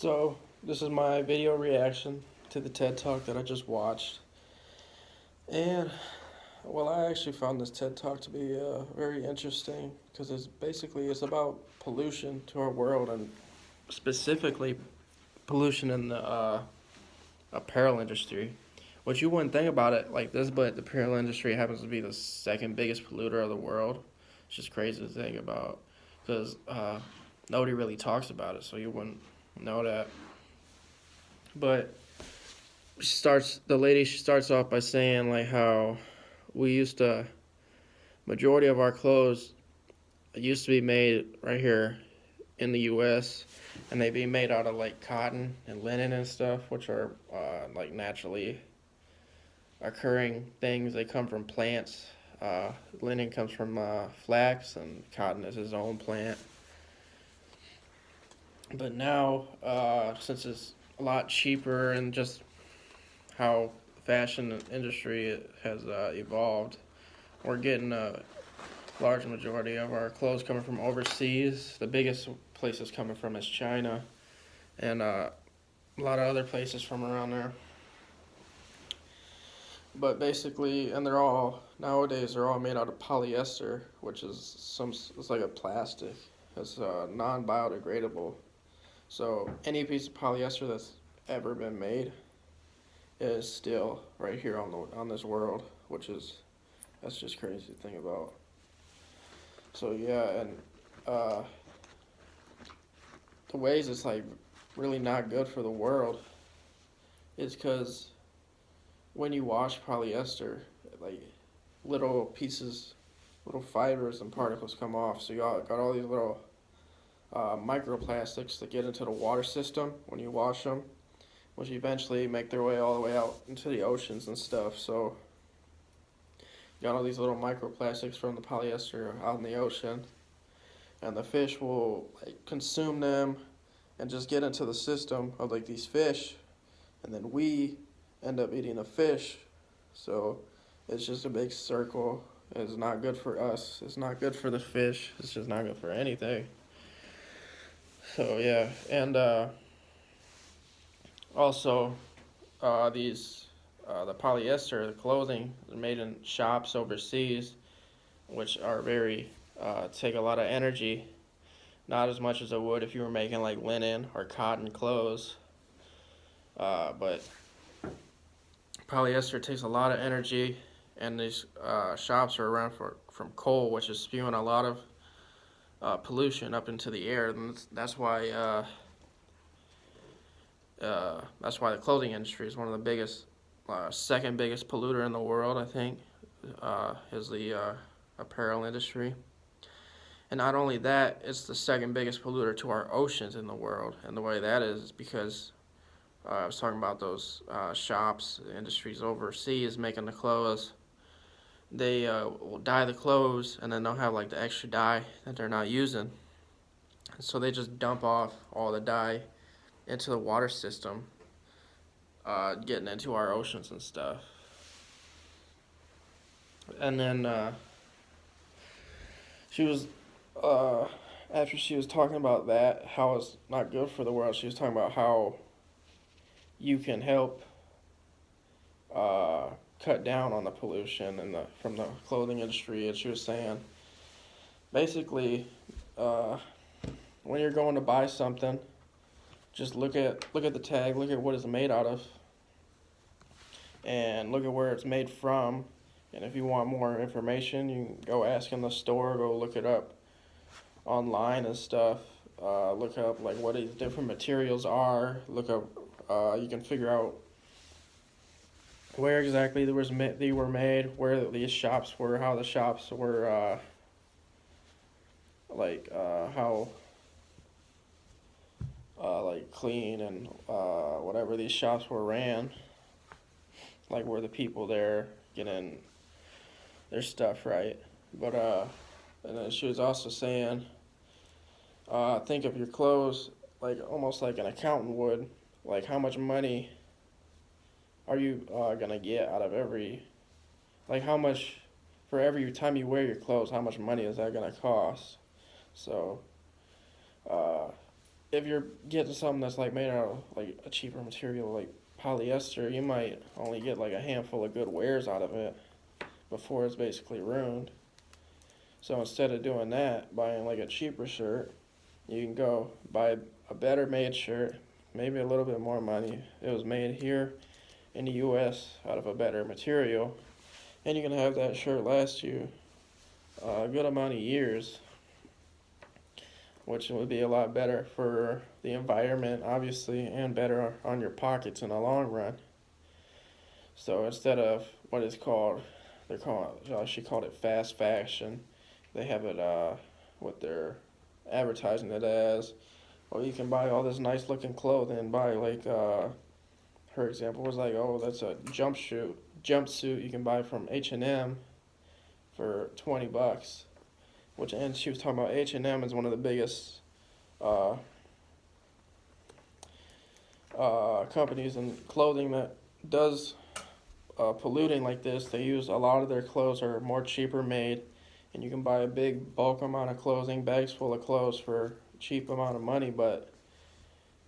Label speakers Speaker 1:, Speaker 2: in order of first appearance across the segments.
Speaker 1: So, this is my video reaction to the TED Talk that I just watched. And, well, I actually found this TED Talk to be very interesting because it's about pollution to our world and specifically pollution in the apparel industry. Which you wouldn't think about it like this, but the apparel industry happens to be the second biggest polluter of the world. It's just crazy to think about because nobody really talks about it, so you wouldn't know that. But she starts off by saying like how we used to majority of our clothes used to be made right here in the U.S. and they be made out of like cotton and linen and stuff, which are like naturally occurring things. They come from plants. Linen comes from flax, and cotton is his own plant. But now, since it's a lot cheaper and just how fashion industry has evolved, we're getting a large majority of our clothes coming from overseas. The biggest places coming from is China, and a lot of other places from around there. But basically, and they're all made out of polyester, which is it's like a plastic. It's non-biodegradable. So any piece of polyester that's ever been made is still right here on this world, which is that's just crazy to think about. So yeah, and uh, the ways it's like really not good for the world is because when you wash polyester, like little pieces, little fibers and particles come off. So got all these little microplastics that get into the water system when you wash them, which eventually make their way all the way out into the oceans and stuff. So you got all these little microplastics from the polyester out in the ocean, and the fish will like consume them and just get into the system of like these fish, and then we end up eating the fish. So it's just a big circle. It's not good for us. It's not good for the fish. It's just not good for anything. So yeah, and also these the polyester, the clothing is made in shops overseas, which are very take a lot of energy. Not as much as it would if you were making like linen or cotton clothes. But polyester takes a lot of energy, and these shops are around from coal, which is spewing a lot of pollution up into the air. And that's why the clothing industry is one of the biggest, second biggest polluter in the world. I think is the apparel industry. And not only that, it's the second biggest polluter to our oceans in the world. And the way that is because I was talking about those shops, industries overseas making the clothes. They will dye the clothes, and then they'll have like the extra dye that they're not using. So they just dump off all the dye into the water system, getting into our oceans and stuff. And then she was, after she was talking about that, how it's not good for the world, she was talking about how you can help cut down on the pollution from the clothing industry. And she was saying, basically, when you're going to buy something, just look at the tag, look at what it's made out of, and look at where it's made from. And if you want more information, you can go ask in the store, go look it up online and stuff. Look up like what these different materials are. Look up. You can figure out where exactly they were made, where these shops were, how the shops were, how like clean and whatever these shops were ran, like were the people there getting their stuff right. But and then she was also saying, think of your clothes like almost like an accountant would, like how much money are you gonna get out of like how much for every time you wear your clothes, how much money is that gonna cost? So if you're getting something that's like made out of like a cheaper material like polyester, you might only get like a handful of good wears out of it before it's basically ruined. So instead of doing that, buying like a cheaper shirt, you can go buy a better made shirt, maybe a little bit more money. It was made here in the US out of a better material, and you can have that shirt last you a good amount of years, which would be a lot better for the environment, obviously, and better on your pockets in the long run. So instead of what is called, she called it fast fashion. They have it, what they're advertising it as. Well, you can buy all this nice looking clothing and buy like, her example was like, oh, that's a jumpsuit you can buy from H&M for $20. And she was talking about H&M is one of the biggest uh, companies in clothing that does polluting like this. They use a lot of their clothes are more cheaper made, and you can buy a big bulk amount of clothing, bags full of clothes for a cheap amount of money, but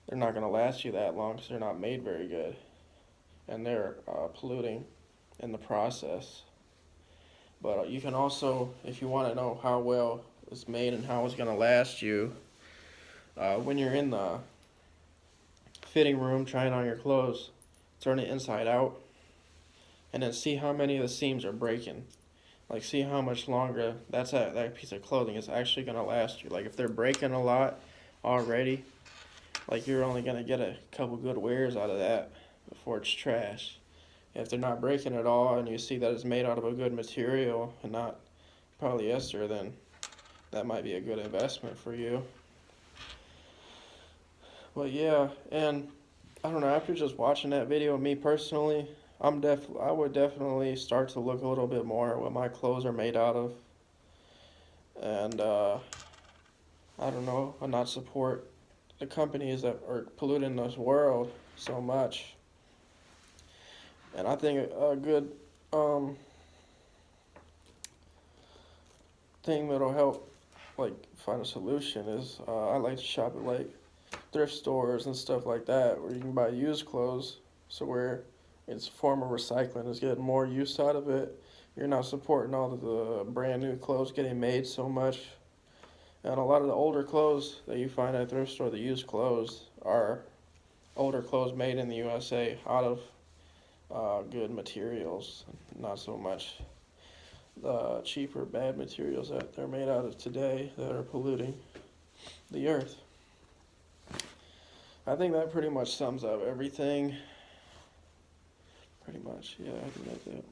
Speaker 1: they're not going to last you that long because they're not made very good, and they're polluting in the process. But you can also, if you want to know how well it's made and how it's going to last you, when you're in the fitting room trying on your clothes, turn it inside out and then see how many of the seams are breaking. Like, see how much longer that piece of clothing is actually going to last you. Like, if they're breaking a lot already, like, you're only going to get a couple good wears out of that before it's trash. If they're not breaking at all and you see that it's made out of a good material and not polyester, then that might be a good investment for you. But yeah, and I don't know, after just watching that video, me personally, I would definitely start to look a little bit more at what my clothes are made out of, and I don't know, and not support the companies that are polluting this world so much. And I think a good thing that'll help like find a solution is I like to shop at like thrift stores and stuff like that where you can buy used clothes, so where it's a form of recycling is getting more use out of it. You're not supporting all of the brand new clothes getting made so much. And a lot of the older clothes that you find at a thrift store, the used clothes, are older clothes made in the USA out of good materials, not so much the cheaper bad materials that they're made out of today that are polluting the earth. I think that pretty much sums up everything. Pretty much, yeah, I think that's it.